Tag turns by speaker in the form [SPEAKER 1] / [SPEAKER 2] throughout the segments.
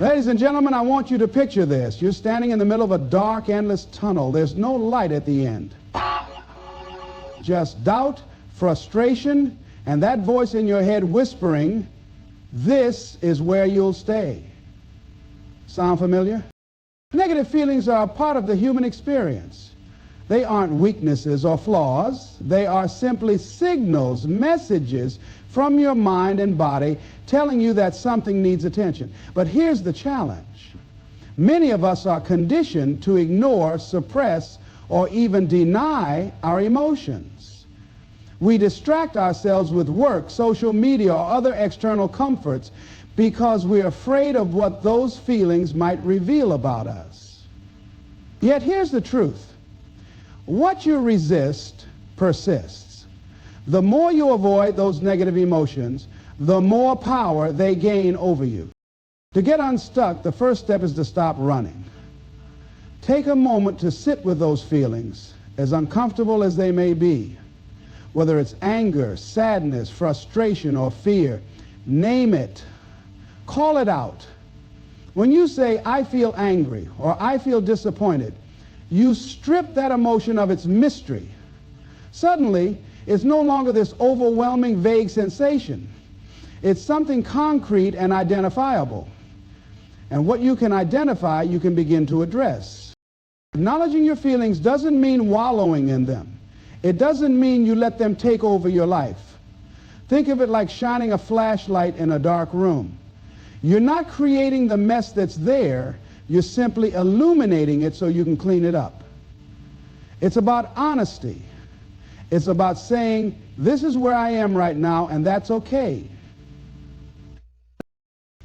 [SPEAKER 1] Ladies and gentlemen, I want you to picture this. You're standing in the middle of a dark, endless tunnel. There's no light at the end. Just doubt, frustration, and that voice in your head whispering, this is where you'll stay. Sound familiar? Negative feelings are a part of the human experience. They aren't weaknesses or flaws. They are simply signals, messages from your mind and body telling you that something needs attention. But here's the challenge. Many of us are conditioned to ignore, suppress, or even deny our emotions. We distract ourselves with work, social media, or other external comforts because we're afraid of what those feelings might reveal about us. Yet here's the truth. What you resist persists. The more you avoid those negative emotions, the more power they gain over you. To get unstuck, the first step is to stop running. Take a moment to sit with those feelings, as uncomfortable as they may be. Whether it's anger, sadness, frustration, or fear, name it. Call it out. When you say, I feel angry, or I feel disappointed, you strip that emotion of its mystery. Suddenly, it's no longer this overwhelming, vague sensation. It's something concrete and identifiable. And what you can identify, you can begin to address. Acknowledging your feelings doesn't mean wallowing in them. It doesn't mean you let them take over your life. Think of it like shining a flashlight in a dark room. You're not creating the mess that's there. You're simply illuminating it so you can clean it up. It's about honesty. It's about saying, this is where I am right now, and that's okay.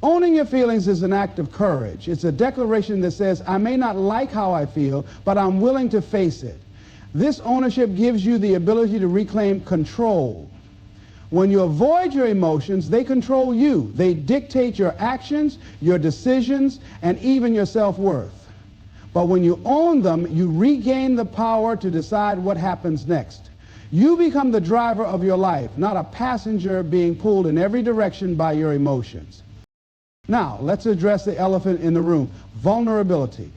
[SPEAKER 1] Owning your feelings is an act of courage. It's a declaration that says, I may not like how I feel, but I'm willing to face it. This ownership gives you the ability to reclaim control. When you avoid your emotions, they control you. They dictate your actions, your decisions, and even your self-worth. But when you own them, you regain the power to decide what happens next. You become the driver of your life, not a passenger being pulled in every direction by your emotions. Now, let's address the elephant in the room, vulnerability.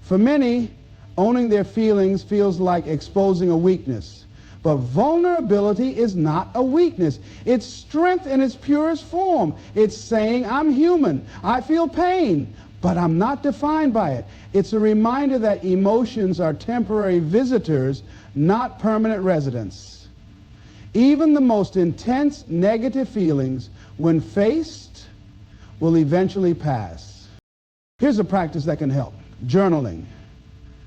[SPEAKER 1] For many, owning their feelings feels like exposing a weakness. But vulnerability is not a weakness. It's strength in its purest form. It's saying, I'm human. I feel pain, but I'm not defined by it. It's a reminder that emotions are temporary visitors, not permanent residents. Even the most intense negative feelings, when faced, will eventually pass. Here's a practice that can help. Journaling.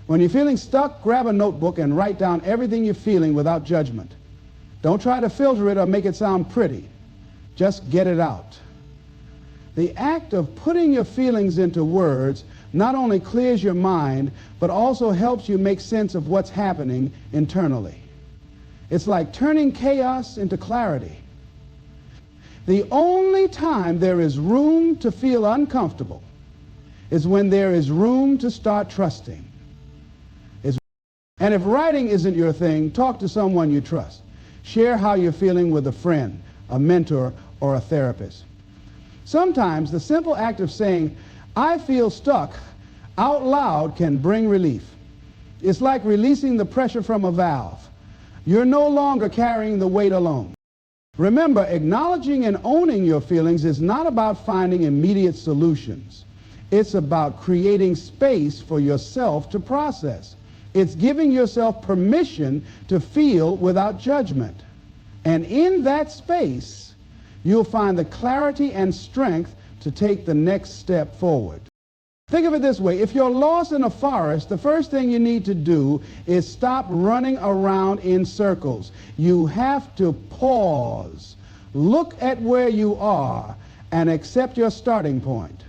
[SPEAKER 1] When you're feeling stuck, grab a notebook and write down everything you're feeling without judgment. Don't try to filter it or make it sound pretty. Just get it out. The act of putting your feelings into words not only clears your mind, but also helps you make sense of what's happening internally. It's like turning chaos into clarity. The only time there is room to feel uncomfortable is when there is room to start trusting. And if writing isn't your thing, talk to someone you trust. Share how you're feeling with a friend, a mentor, or a therapist. Sometimes the simple act of saying, I feel stuck, out loud can bring relief. It's like releasing the pressure from a valve. You're no longer carrying the weight alone. Remember, acknowledging and owning your feelings is not about finding immediate solutions. It's about creating space for yourself to process. It's giving yourself permission to feel without judgment. And in that space, you'll find the clarity and strength to take the next step forward. Think of it this way. If you're lost in a forest, the first thing you need to do is stop running around in circles. You have to pause, look at where you are, and accept your starting point.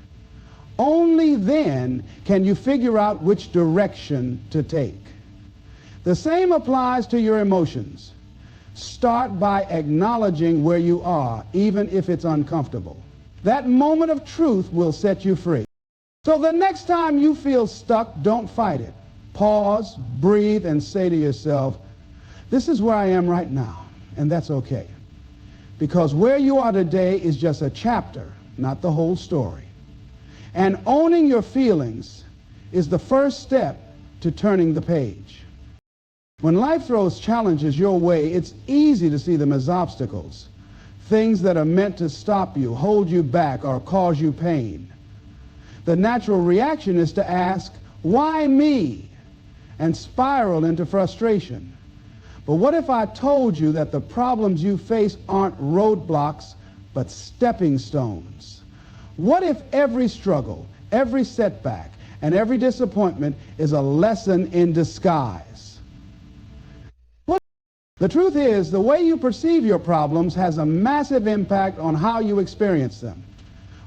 [SPEAKER 1] Only then can you figure out which direction to take. The same applies to your emotions. Start by acknowledging where you are, even if it's uncomfortable. That moment of truth will set you free. So the next time you feel stuck, don't fight it. Pause, breathe, and say to yourself, this is where I am right now, and that's okay. Because where you are today is just a chapter, not the whole story. And owning your feelings is the first step to turning the page. When life throws challenges your way, it's easy to see them as obstacles, things that are meant to stop you, hold you back, or cause you pain. The natural reaction is to ask, why me? And spiral into frustration. But what if I told you that the problems you face aren't roadblocks, but stepping stones? What if every struggle, every setback, and every disappointment is a lesson in disguise? The truth is, the way you perceive your problems has a massive impact on how you experience them.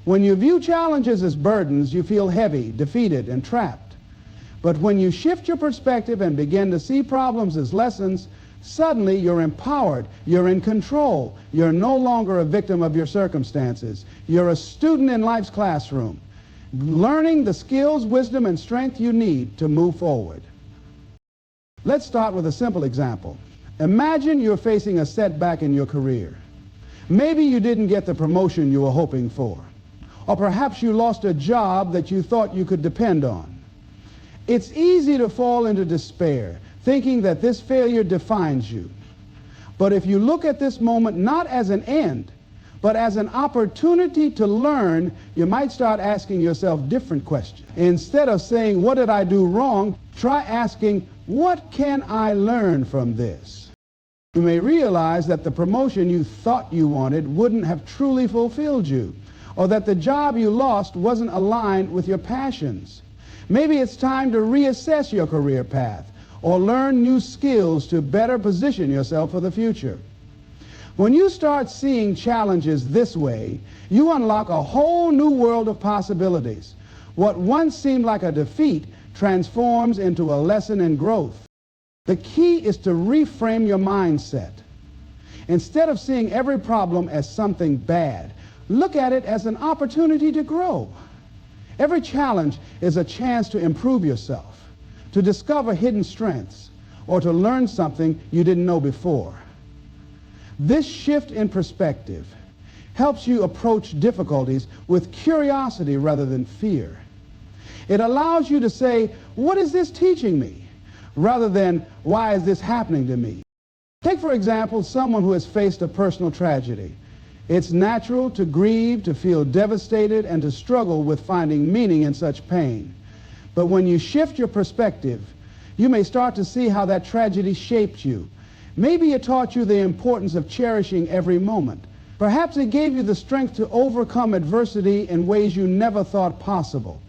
[SPEAKER 1] When you view challenges as burdens, you feel heavy, defeated, and trapped. But when you shift your perspective and begin to see problems as lessons, suddenly you're empowered, you're in control, you're no longer a victim of your circumstances. You're a student in life's classroom, learning the skills, wisdom, and strength you need to move forward. Let's start with a simple example. Imagine you're facing a setback in your career. Maybe you didn't get the promotion you were hoping for, or perhaps you lost a job that you thought you could depend on. It's easy to fall into despair, thinking that this failure defines you. But if you look at this moment not as an end, but as an opportunity to learn, you might start asking yourself different questions. Instead of saying, what did I do wrong? Try asking, what can I learn from this? You may realize that the promotion you thought you wanted wouldn't have truly fulfilled you, or that the job you lost wasn't aligned with your passions. Maybe it's time to reassess your career path, or learn new skills to better position yourself for the future. When you start seeing challenges this way, you unlock a whole new world of possibilities. What once seemed like a defeat transforms into a lesson in growth. The key is to reframe your mindset. Instead of seeing every problem as something bad, look at it as an opportunity to grow. Every challenge is a chance to improve yourself, to discover hidden strengths, or to learn something you didn't know before. This shift in perspective helps you approach difficulties with curiosity rather than fear. It allows you to say, what is this teaching me? Rather than, why is this happening to me? Take, for example, someone who has faced a personal tragedy. It's natural to grieve, to feel devastated, and to struggle with finding meaning in such pain. But when you shift your perspective, you may start to see how that tragedy shaped you. Maybe it taught you the importance of cherishing every moment. Perhaps it gave you the strength to overcome adversity in ways you never thought possible.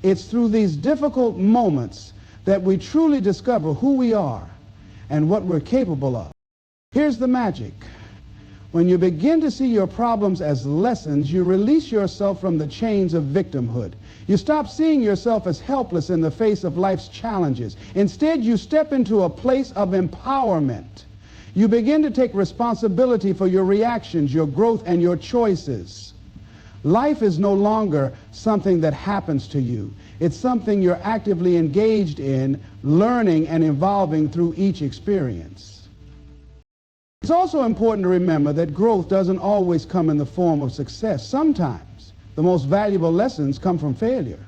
[SPEAKER 1] It's through these difficult moments that we truly discover who we are and what we're capable of. Here's the magic. When you begin to see your problems as lessons, you release yourself from the chains of victimhood. You stop seeing yourself as helpless in the face of life's challenges. Instead, you step into a place of empowerment. You begin to take responsibility for your reactions, your growth, and your choices. Life is no longer something that happens to you. It's something you're actively engaged in, learning and evolving through each experience. It's also important to remember that growth doesn't always come in the form of success. Sometimes the most valuable lessons come from failure.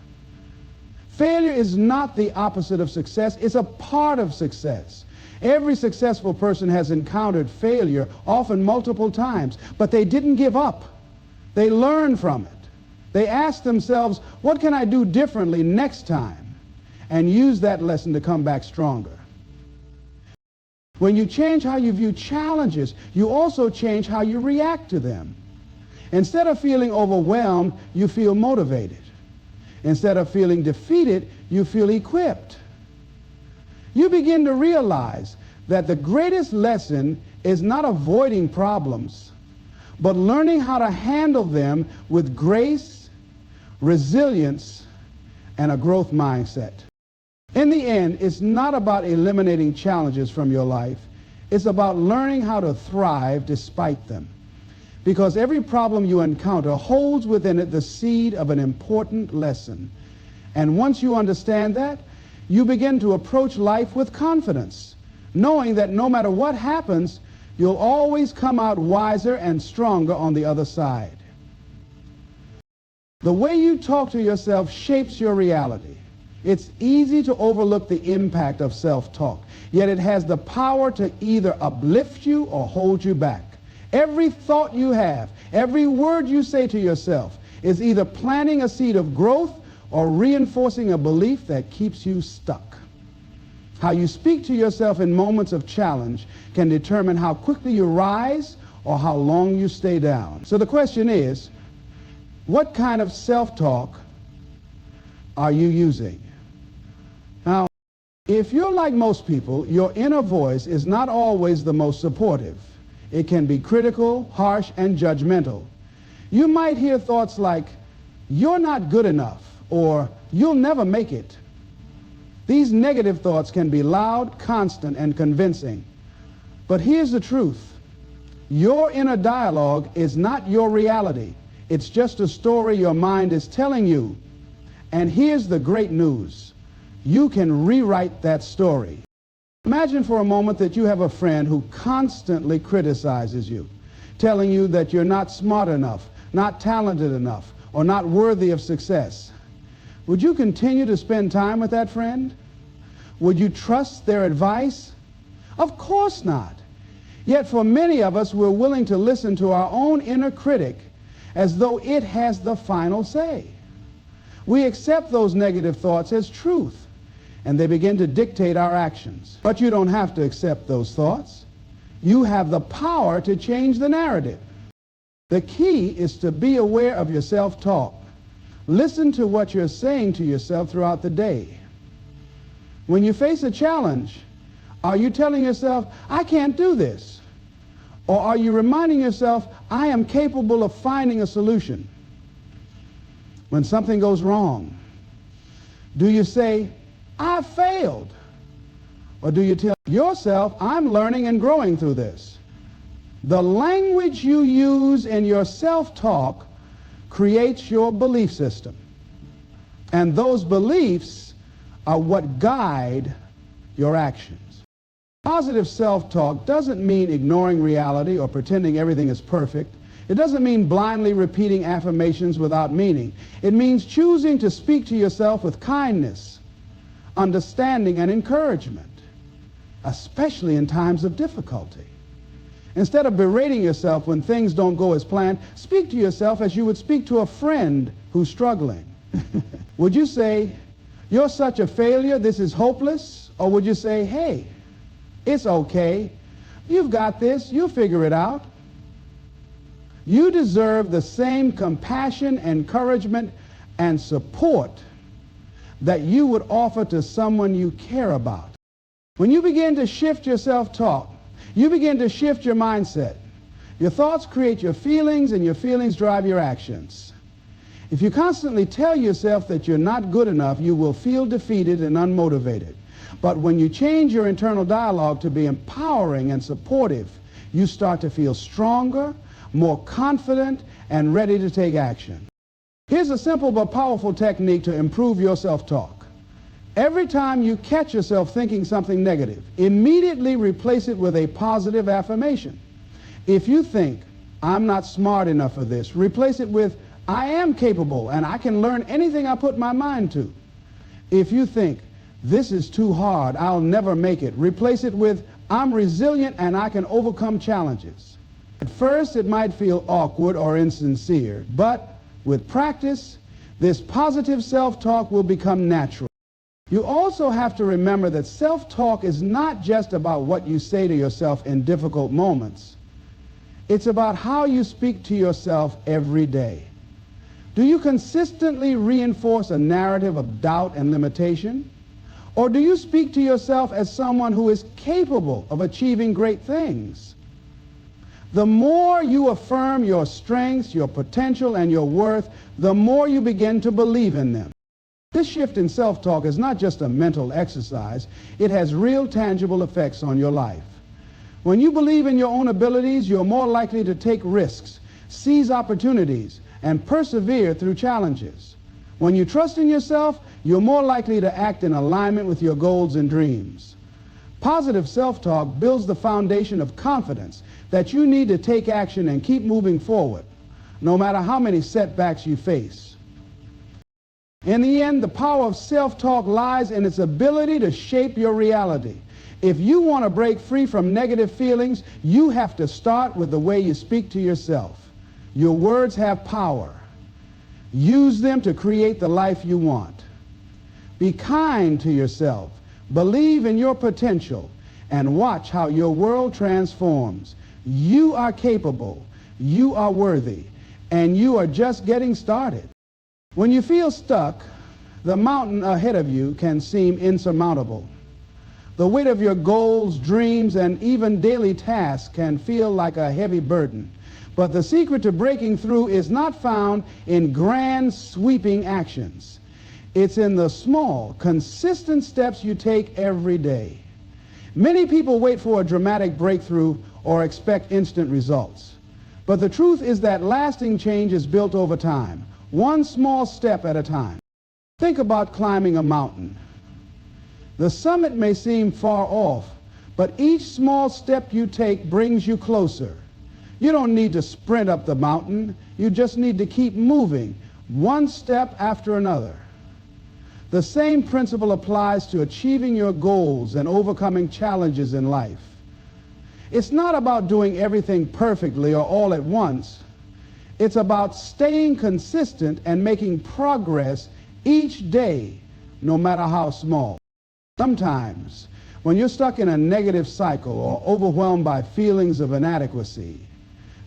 [SPEAKER 1] Failure is not the opposite of success, it's a part of success. Every successful person has encountered failure, often multiple times, but they didn't give up. They learned from it. They asked themselves, what can I do differently next time? And use that lesson to come back stronger. When you change how you view challenges, you also change how you react to them. Instead of feeling overwhelmed, you feel motivated. Instead of feeling defeated, you feel equipped. You begin to realize that the greatest lesson is not avoiding problems, but learning how to handle them with grace, resilience, and a growth mindset. In the end, it's not about eliminating challenges from your life. It's about learning how to thrive despite them. Because every problem you encounter holds within it the seed of an important lesson. And once you understand that, you begin to approach life with confidence, knowing that no matter what happens, you'll always come out wiser and stronger on the other side. The way you talk to yourself shapes your reality. It's easy to overlook the impact of self-talk, yet it has the power to either uplift you or hold you back. Every thought you have, every word you say to yourself is either planting a seed of growth or reinforcing a belief that keeps you stuck. How you speak to yourself in moments of challenge can determine how quickly you rise or how long you stay down. So the question is, what kind of self-talk are you using? Now, if you're like most people, your inner voice is not always the most supportive. It can be critical, harsh, and judgmental. You might hear thoughts like, "You're not good enough," or "You'll never make it." These negative thoughts can be loud, constant, and convincing. But here's the truth. Your inner dialogue is not your reality. It's just a story your mind is telling you. And here's the great news. You can rewrite that story. Imagine for a moment that you have a friend who constantly criticizes you, telling you that you're not smart enough, not talented enough, or not worthy of success. Would you continue to spend time with that friend? Would you trust their advice? Of course not. Yet for many of us, we're willing to listen to our own inner critic as though it has the final say. We accept those negative thoughts as truth, and they begin to dictate our actions. But you don't have to accept those thoughts. You have the power to change the narrative. The key is to be aware of your self-talk. Listen to what you're saying to yourself throughout the day. When you face a challenge, are you telling yourself, "I can't do this"? Or are you reminding yourself, "I am capable of finding a solution"? When something goes wrong, do you say, "I failed"? Or do you tell yourself, "I'm learning and growing through this"? The language you use in your self-talk creates your belief system. And those beliefs are what guide your actions. Positive self-talk doesn't mean ignoring reality or pretending everything is perfect. It doesn't mean blindly repeating affirmations without meaning. It means choosing to speak to yourself with kindness, understanding, and encouragement, especially in times of difficulty. Instead of berating yourself when things don't go as planned, speak to yourself as you would speak to a friend who's struggling. Would you say, "You're such a failure, this is hopeless"? Or would you say, "Hey, it's okay. You've got this. You'll figure it out"? You deserve the same compassion, encouragement, and support that you would offer to someone you care about. When you begin to shift your self-talk, you begin to shift your mindset. Your thoughts create your feelings, and your feelings drive your actions. If you constantly tell yourself that you're not good enough, you will feel defeated and unmotivated. But when you change your internal dialogue to be empowering and supportive, you start to feel stronger, more confident, and ready to take action. Here's a simple but powerful technique to improve your self-talk. Every time you catch yourself thinking something negative, immediately replace it with a positive affirmation. If you think, "I'm not smart enough for this," replace it with, "I am capable and I can learn anything I put my mind to." If you think, "This is too hard, I'll never make it," replace it with, "I'm resilient and I can overcome challenges." At first, it might feel awkward or insincere, but with practice, this positive self-talk will become natural. You also have to remember that self-talk is not just about what you say to yourself in difficult moments. It's about how you speak to yourself every day. Do you consistently reinforce a narrative of doubt and limitation? Or do you speak to yourself as someone who is capable of achieving great things? The more you affirm your strengths, your potential, and your worth, the more you begin to believe in them. This shift in self-talk is not just a mental exercise. It has real tangible effects on your life. When you believe in your own abilities, you're more likely to take risks, seize opportunities, and persevere through challenges. When you trust in yourself, you're more likely to act in alignment with your goals and dreams. Positive self-talk builds the foundation of confidence that you need to take action and keep moving forward, no matter how many setbacks you face. In the end, the power of self-talk lies in its ability to shape your reality. If you want to break free from negative feelings, you have to start with the way you speak to yourself. Your words have power. Use them to create the life you want. Be kind to yourself. Believe in your potential and watch how your world transforms. You are capable, you are worthy, and you are just getting started. When you feel stuck, the mountain ahead of you can seem insurmountable. The weight of your goals, dreams, and even daily tasks can feel like a heavy burden. But the secret to breaking through is not found in grand, sweeping actions. It's in the small, consistent steps you take every day. Many people wait for a dramatic breakthrough or expect instant results. But the truth is that lasting change is built over time, one small step at a time. Think about climbing a mountain. The summit may seem far off, but each small step you take brings you closer. You don't need to sprint up the mountain. You just need to keep moving, one step after another. The same principle applies to achieving your goals and overcoming challenges in life. It's not about doing everything perfectly or all at once. It's about staying consistent and making progress each day, no matter how small. Sometimes, when you're stuck in a negative cycle or overwhelmed by feelings of inadequacy,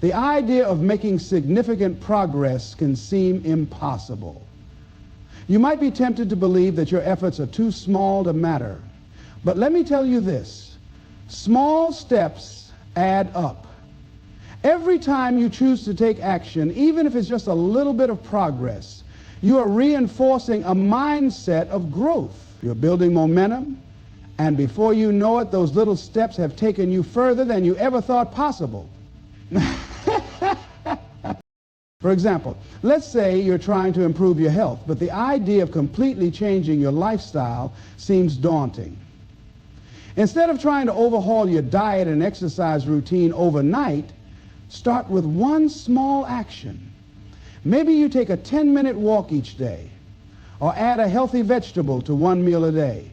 [SPEAKER 1] the idea of making significant progress can seem impossible. You might be tempted to believe that your efforts are too small to matter. But let me tell you this, small steps add up. Every time you choose to take action, even if it's just a little bit of progress, you are reinforcing a mindset of growth. You're building momentum, and before you know it, those little steps have taken you further than you ever thought possible. For example, let's say you're trying to improve your health, but the idea of completely changing your lifestyle seems daunting. Instead of trying to overhaul your diet and exercise routine overnight, start with one small action. Maybe you take a 10-minute walk each day, or add a healthy vegetable to one meal a day.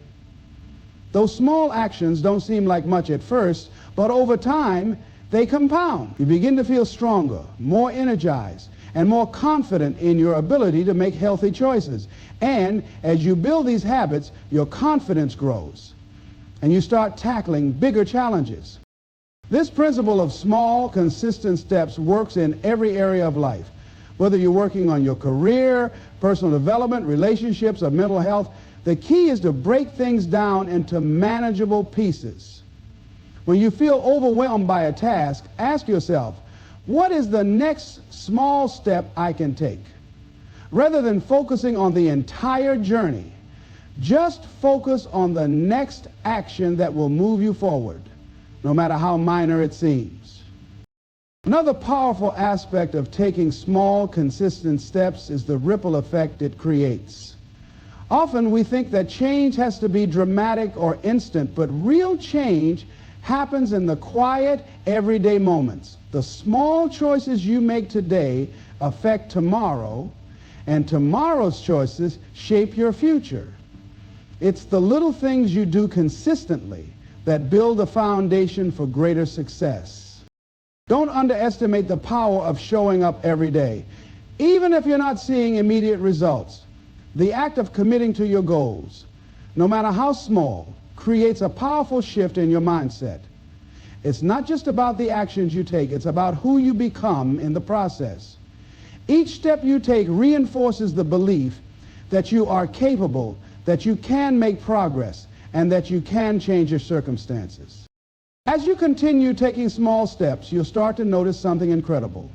[SPEAKER 1] Those small actions don't seem like much at first, but over time, they compound. You begin to feel stronger, more energized, and more confident in your ability to make healthy choices. And as you build these habits, your confidence grows, and you start tackling bigger challenges. This principle of small, consistent steps works in every area of life. Whether you're working on your career, personal development, relationships, or mental health, the key is to break things down into manageable pieces. When you feel overwhelmed by a task, ask yourself, what is the next small step I can take? Rather than focusing on the entire journey, just focus on the next action that will move you forward, no matter how minor it seems. Another powerful aspect of taking small, consistent steps is the ripple effect it creates. Often we think that change has to be dramatic or instant, but real change happens in the quiet, everyday moments. The small choices you make today affect tomorrow, and tomorrow's choices shape your future. It's the little things you do consistently that build the foundation for greater success. Don't underestimate the power of showing up every day. Even if you're not seeing immediate results, the act of committing to your goals, no matter how small, creates a powerful shift in your mindset. It's not just about the actions you take, it's about who you become in the process. Each step you take reinforces the belief that you are capable, that you can make progress, and that you can change your circumstances. As you continue taking small steps, you'll start to notice something incredible.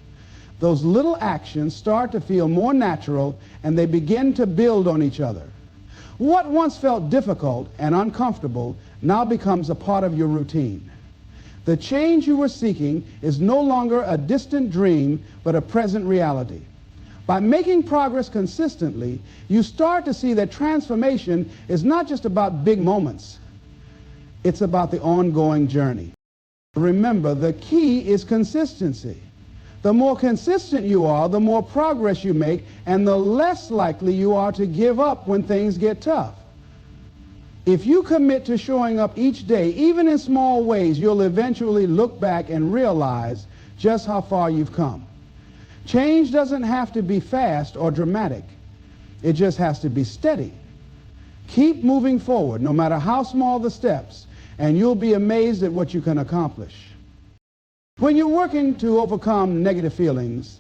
[SPEAKER 1] Those little actions start to feel more natural, and they begin to build on each other. What once felt difficult and uncomfortable now becomes a part of your routine. The change you were seeking is no longer a distant dream, but a present reality. By making progress consistently, you start to see that transformation is not just about big moments. It's about the ongoing journey. Remember, the key is consistency. The more consistent you are, the more progress you make, and the less likely you are to give up when things get tough. If you commit to showing up each day, even in small ways, you'll eventually look back and realize just how far you've come. Change doesn't have to be fast or dramatic. It just has to be steady. Keep moving forward, no matter how small the steps, and you'll be amazed at what you can accomplish. When you're working to overcome negative feelings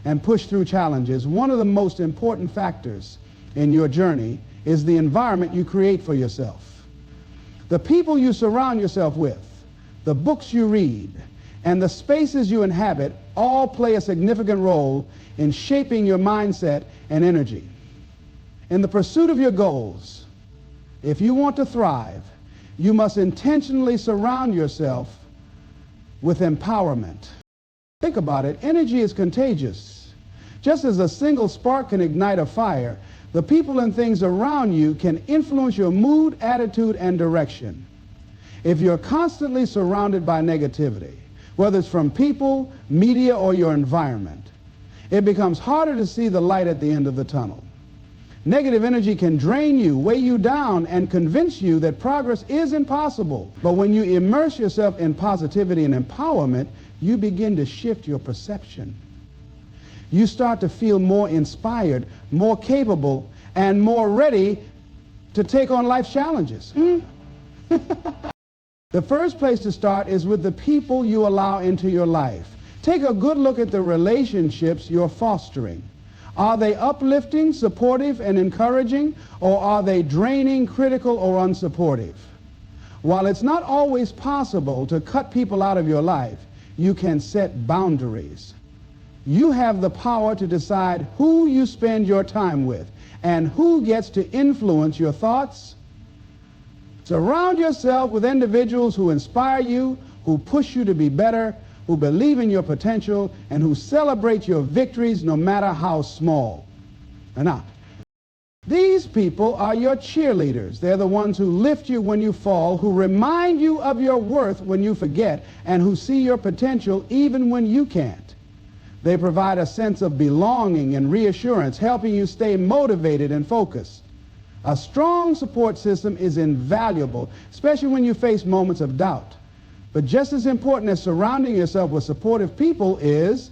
[SPEAKER 1] and push through challenges, one of the most important factors in your journey is the environment you create for yourself. The people you surround yourself with, the books you read, and the spaces you inhabit all play a significant role in shaping your mindset and energy. In the pursuit of your goals, if you want to thrive, you must intentionally surround yourself with empowerment. Think about it. Energy is contagious. Just as a single spark can ignite a fire, the people and things around you can influence your mood, attitude, and direction. If you're constantly surrounded by negativity, whether it's from people, media, or your environment, it becomes harder to see the light at the end of the tunnel. Negative energy can drain you, weigh you down, and convince you that progress is impossible. But when you immerse yourself in positivity and empowerment, you begin to shift your perception. You start to feel more inspired, more capable, and more ready to take on life's challenges. The first place to start is with the people you allow into your life. Take a good look at the relationships you're fostering. Are they uplifting, supportive, and encouraging, or are they draining, critical, or unsupportive? While it's not always possible to cut people out of your life, you can set boundaries. You have the power to decide who you spend your time with and who gets to influence your thoughts. Surround yourself with individuals who inspire you, who push you to be better, who believe in your potential, and who celebrate your victories no matter how small. Now, these people are your cheerleaders. They're the ones who lift you when you fall, who remind you of your worth when you forget, and who see your potential even when you can't. They provide a sense of belonging and reassurance, helping you stay motivated and focused. A strong support system is invaluable, especially when you face moments of doubt. But just as important as surrounding yourself with supportive people is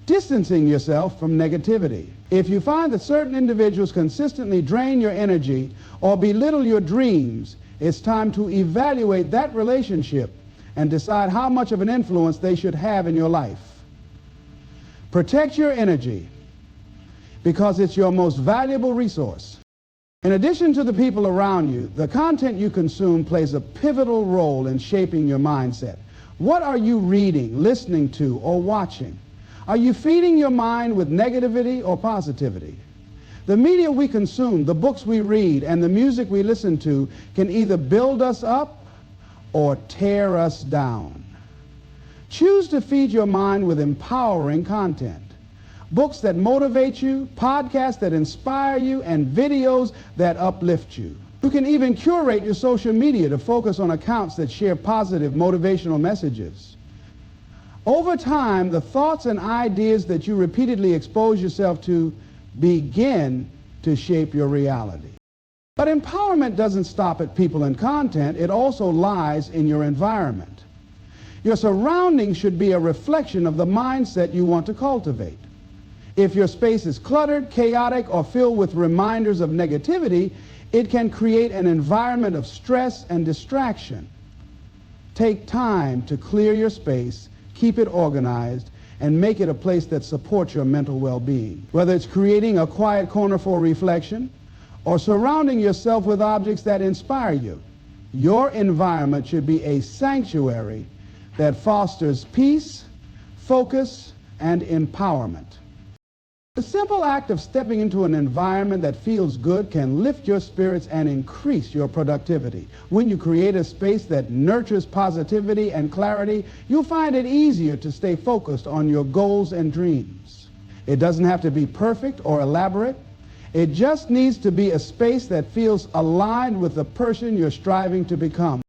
[SPEAKER 1] distancing yourself from negativity. If you find that certain individuals consistently drain your energy or belittle your dreams, it's time to evaluate that relationship and decide how much of an influence they should have in your life. Protect your energy because it's your most valuable resource. In addition to the people around you, the content you consume plays a pivotal role in shaping your mindset. What are you reading, listening to, or watching? Are you feeding your mind with negativity or positivity? The media we consume, the books we read, and the music we listen to can either build us up or tear us down. Choose to feed your mind with empowering content. Books that motivate you, podcasts that inspire you, and videos that uplift you. You can even curate your social media to focus on accounts that share positive motivational messages. Over time, the thoughts and ideas that you repeatedly expose yourself to begin to shape your reality. But empowerment doesn't stop at people and content. It also lies in your environment. Your surroundings should be a reflection of the mindset you want to cultivate. If your space is cluttered, chaotic, or filled with reminders of negativity, it can create an environment of stress and distraction. Take time to clear your space, keep it organized, and make it a place that supports your mental well-being. Whether it's creating a quiet corner for reflection or surrounding yourself with objects that inspire you, your environment should be a sanctuary that fosters peace, focus, and empowerment. The simple act of stepping into an environment that feels good can lift your spirits and increase your productivity. When you create a space that nurtures positivity and clarity, you'll find it easier to stay focused on your goals and dreams. It doesn't have to be perfect or elaborate. It just needs to be a space that feels aligned with the person you're striving to become.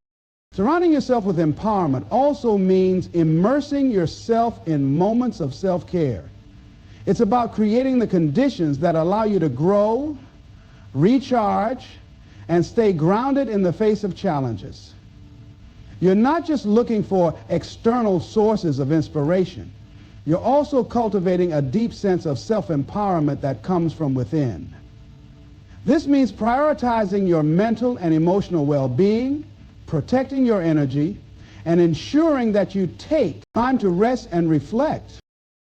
[SPEAKER 1] Surrounding yourself with empowerment also means immersing yourself in moments of self-care. It's about creating the conditions that allow you to grow, recharge, and stay grounded in the face of challenges. You're not just looking for external sources of inspiration. You're also cultivating a deep sense of self-empowerment that comes from within. This means prioritizing your mental and emotional well-being, protecting your energy, and ensuring that you take time to rest and reflect.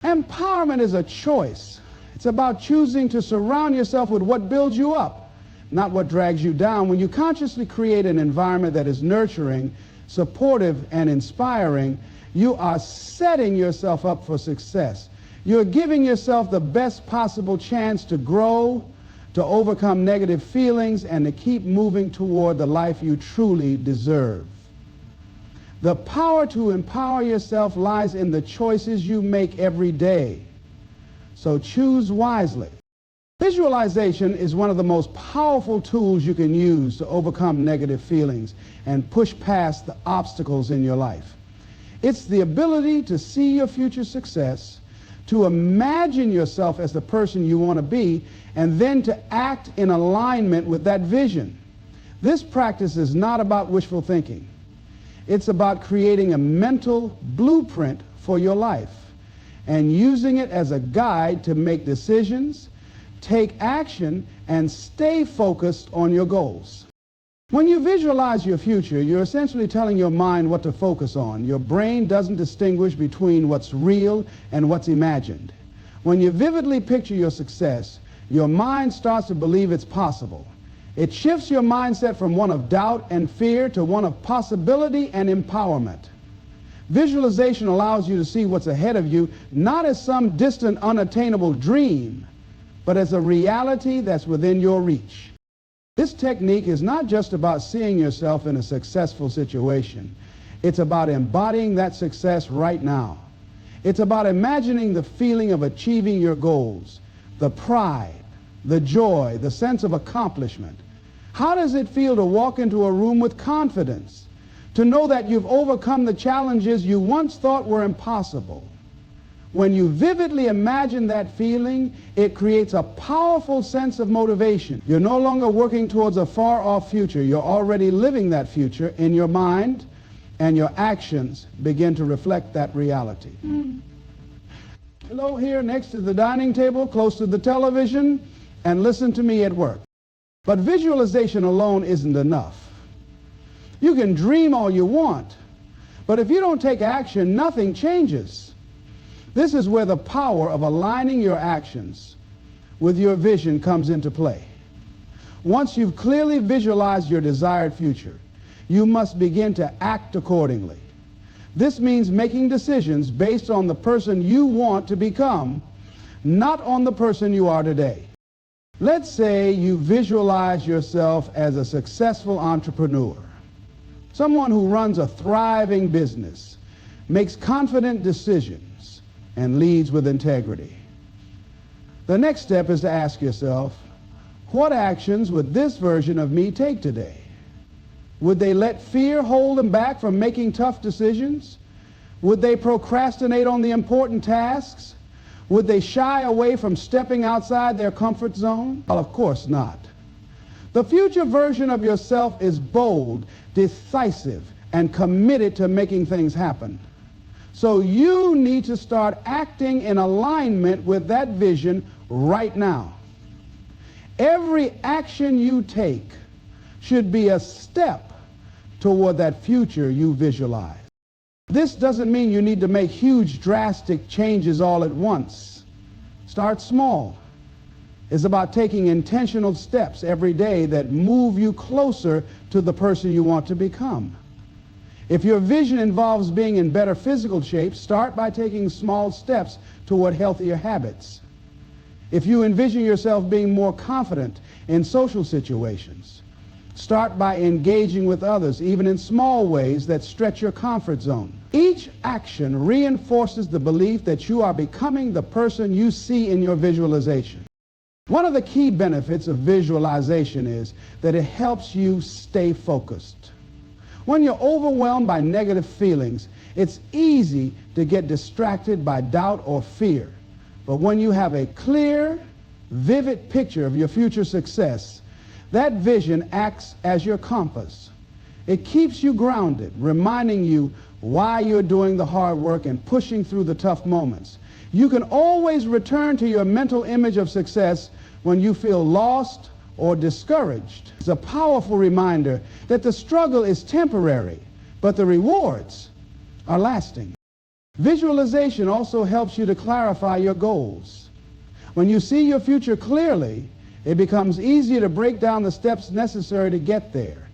[SPEAKER 1] Empowerment is a choice. It's about choosing to surround yourself with what builds you up, not what drags you down. When you consciously create an environment that is nurturing, supportive, and inspiring, you are setting yourself up for success. You're giving yourself the best possible chance to grow, to overcome negative feelings, and to keep moving toward the life you truly deserve. The power to empower yourself lies in the choices you make every day. So choose wisely. Visualization is one of the most powerful tools you can use to overcome negative feelings and push past the obstacles in your life. It's the ability to see your future success, to imagine yourself as the person you want to be, and then to act in alignment with that vision. This practice is not about wishful thinking. It's about creating a mental blueprint for your life and using it as a guide to make decisions, take action, and stay focused on your goals. When you visualize your future, you're essentially telling your mind what to focus on. Your brain doesn't distinguish between what's real and what's imagined. When you vividly picture your success, your mind starts to believe it's possible. It shifts your mindset from one of doubt and fear to one of possibility and empowerment. Visualization allows you to see what's ahead of you, not as some distant, unattainable dream, but as a reality that's within your reach. This technique is not just about seeing yourself in a successful situation. It's about embodying that success right now. It's about imagining the feeling of achieving your goals, the pride, the joy, the sense of accomplishment. How does it feel to walk into a room with confidence, to know that you've overcome the challenges you once thought were impossible? When you vividly imagine that feeling, it creates a powerful sense of motivation. You're no longer working towards a far-off future. You're already living that future in your mind, and your actions begin to reflect that reality. Hello, here next to the dining table, close to the television, and listen to me at work. But visualization alone isn't enough. You can dream all you want, but if you don't take action, nothing changes. This is where the power of aligning your actions with your vision comes into play. Once you've clearly visualized your desired future, you must begin to act accordingly. This means making decisions based on the person you want to become, not on the person you are today. Let's say you visualize yourself as a successful entrepreneur, someone who runs a thriving business, makes confident decisions, and leads with integrity. The next step is to ask yourself, what actions would this version of me take today? Would they let fear hold them back from making tough decisions? Would they procrastinate on the important tasks? Would they shy away from stepping outside their comfort zone? Well, of course not. The future version of yourself is bold, decisive, and committed to making things happen. So you need to start acting in alignment with that vision right now. Every action you take should be a step toward that future you visualize. This doesn't mean you need to make huge, drastic changes all at once. Start small. It's about taking intentional steps every day that move you closer to the person you want to become. If your vision involves being in better physical shape, start by taking small steps toward healthier habits. If you envision yourself being more confident in social situations, start by engaging with others, even in small ways that stretch your comfort zone. Each action reinforces the belief that you are becoming the person you see in your visualization. One of the key benefits of visualization is that it helps you stay focused. When you're overwhelmed by negative feelings, it's easy to get distracted by doubt or fear. But when you have a clear, vivid picture of your future success, that vision acts as your compass. It keeps you grounded, reminding you why you're doing the hard work and pushing through the tough moments. You can always return to your mental image of success when you feel lost or discouraged. It's a powerful reminder that the struggle is temporary, but the rewards are lasting. Visualization also helps you to clarify your goals. When you see your future clearly, it becomes easier to break down the steps necessary to get there.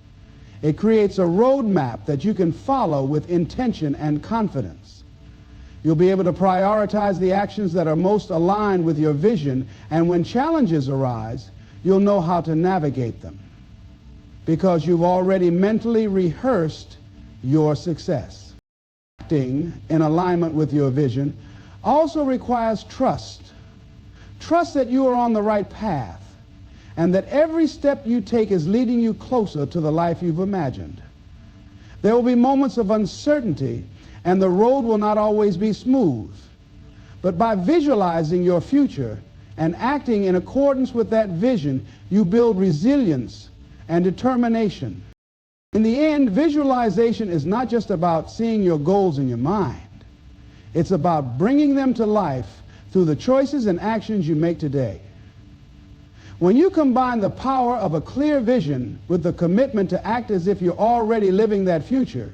[SPEAKER 1] It creates a roadmap that you can follow with intention and confidence. You'll be able to prioritize the actions that are most aligned with your vision, and when challenges arise, you'll know how to navigate them because you've already mentally rehearsed your success. Acting in alignment with your vision also requires trust. Trust that you are on the right path and that every step you take is leading you closer to the life you've imagined. There will be moments of uncertainty and the road will not always be smooth. But by visualizing your future and acting in accordance with that vision, you build resilience and determination. In the end, visualization is not just about seeing your goals in your mind. It's about bringing them to life through the choices and actions you make today. When you combine the power of a clear vision with the commitment to act as if you're already living that future,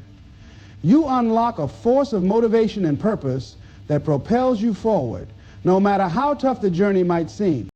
[SPEAKER 1] you unlock a force of motivation and purpose that propels you forward, no matter how tough the journey might seem.